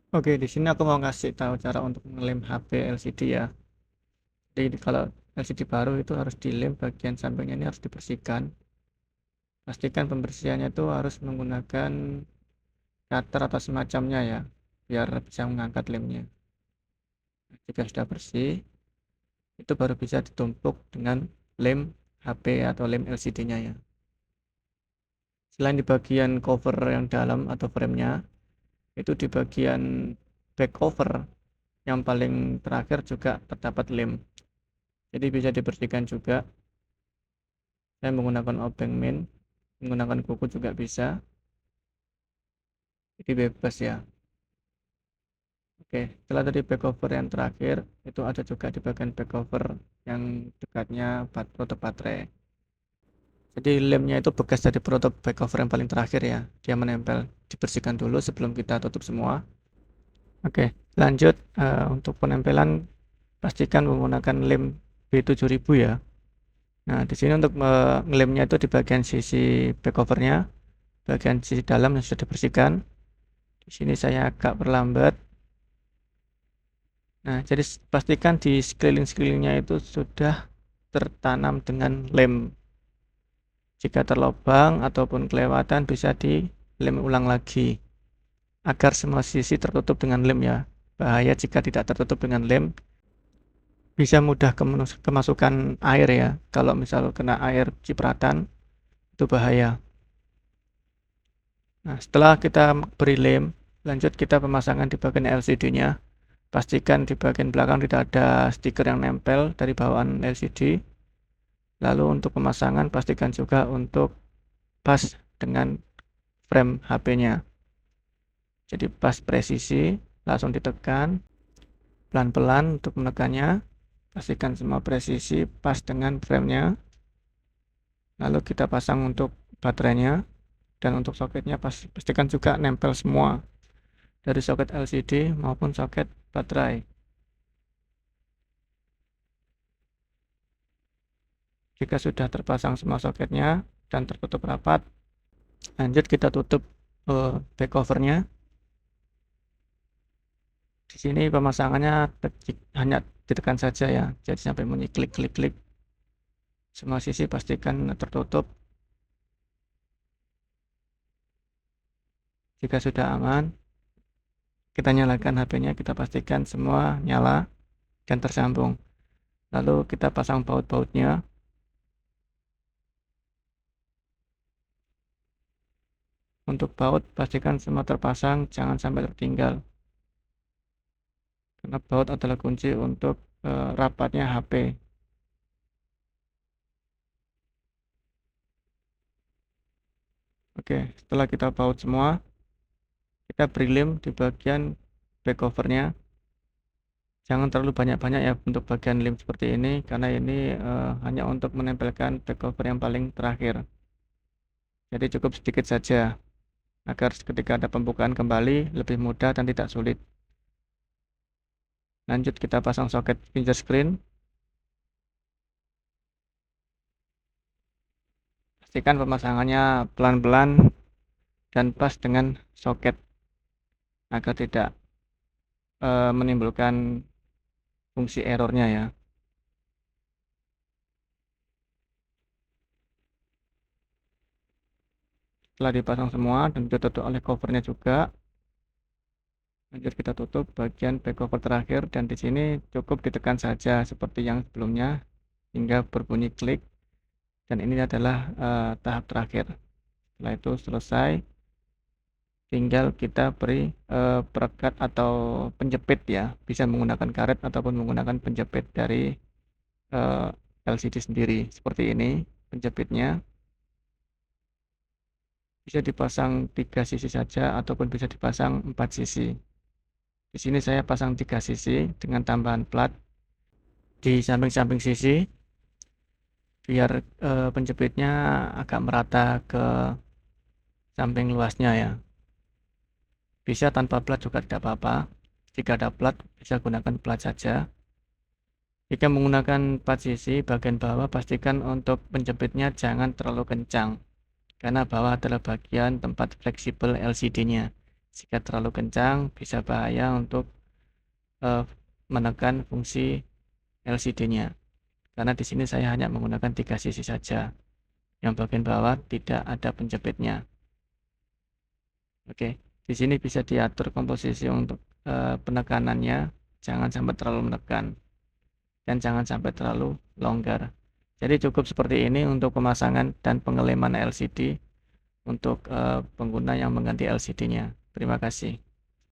Oke, di sini aku mau ngasih tahu cara untuk ngelem HP LCD ya. Jadi kalau LCD baru itu harus dilem bagian sampingnya ini harus dibersihkan. Pastikan pembersihannya itu harus menggunakan cutter atau semacamnya ya, biar bisa mengangkat lemnya. Nah, jika sudah bersih, itu baru bisa ditumpuk dengan lem HP atau lem LCD-nya ya. Selain di bagian cover yang dalam atau frame-nya, itu di bagian back cover yang paling terakhir juga terdapat lem. Jadi bisa dibersihkan juga. Saya menggunakan obeng mint, menggunakan kuku juga bisa. Jadi bebas ya. Oke, setelah tadi back cover yang terakhir, itu ada juga di bagian back cover yang dekatnya penutup baterai. Jadi lemnya itu bekas dari penutup back cover yang paling terakhir ya. Dia menempel, dibersihkan dulu sebelum kita tutup semua. Oke, lanjut untuk penempelan pastikan menggunakan lem B7000 ya. Nah, di sini untuk ngelemnya itu di bagian sisi back covernya, bagian sisi dalam yang sudah dibersihkan. Di sini saya agak perlambat. Nah, jadi pastikan di sekeliling-sekelilingnya itu sudah tertanam dengan lem. Jika terlubang ataupun kelewatan bisa dilem ulang lagi agar semua sisi tertutup dengan lem ya. Bahaya jika tidak tertutup dengan lem, bisa mudah kemasukan air ya. Kalau misal kena air cipratan itu bahaya. Nah, setelah kita beri lem, lanjut kita pemasangan di bagian LCD-nya. Pastikan di bagian belakang tidak ada stiker yang nempel dari bawaan LCD. Lalu untuk pemasangan pastikan juga untuk pas dengan frame HP-nya. Jadi pas presisi, langsung ditekan, pelan-pelan untuk menekannya. Pastikan semua presisi pas dengan frame-nya. Lalu kita pasang untuk baterainya dan untuk soketnya pastikan juga nempel semua dari soket LCD maupun soket baterai. Jika sudah terpasang semua soketnya dan tertutup rapat, lanjut kita tutup back covernya. Di sini pemasangannya hanya ditekan saja ya, jadi sampai bunyi klik klik klik. Semua sisi pastikan tertutup. Jika sudah aman, kita nyalakan HP-nya, kita pastikan semua nyala dan tersambung. Lalu kita pasang baut-bautnya. Untuk baut pastikan semua terpasang, jangan sampai tertinggal. Karena baut adalah kunci untuk rapatnya HP. Oke, setelah kita baut semua, kita beri lem di bagian back covernya. Jangan terlalu banyak-banyak ya untuk bagian lem seperti ini, karena ini hanya untuk menempelkan back cover yang paling terakhir. Jadi cukup sedikit saja, agar ketika ada pembukaan kembali lebih mudah dan tidak sulit. Lanjut kita pasang soket finger screen. Pastikan pemasangannya pelan-pelan dan pas dengan soket agar tidak menimbulkan fungsi errornya ya. Setelah dipasang semua dan ditutup oleh covernya juga, lanjut kita tutup bagian back cover terakhir dan di sini cukup ditekan saja seperti yang sebelumnya hingga berbunyi klik, dan ini adalah tahap terakhir. Setelah itu selesai, tinggal kita beri perekat atau penjepit ya, bisa menggunakan karet ataupun menggunakan penjepit dari LCD sendiri seperti ini. Penjepitnya bisa dipasang 3 sisi saja ataupun bisa dipasang 4 sisi. Di sini saya pasang 3 sisi dengan tambahan plat di samping-samping sisi biar penjepitnya agak merata ke samping luasnya ya. Bisa tanpa plat juga tidak apa-apa. Jika ada plat bisa gunakan plat saja. Jika menggunakan 4 sisi, bagian bawah pastikan untuk penjepitnya jangan terlalu kencang, karena bawah adalah bagian tempat fleksibel LCD-nya. Jika terlalu kencang bisa bahaya untuk menekan fungsi LCD-nya. Karena di sini saya hanya menggunakan 3 sisi saja. Yang bagian bawah tidak ada penjepitnya. Oke, di sini bisa diatur komposisi untuk penekanannya, jangan sampai terlalu menekan dan jangan sampai terlalu longgar. Jadi cukup seperti ini untuk pemasangan dan pengeleman LCD untuk pengguna yang mengganti LCD-nya. Terima kasih.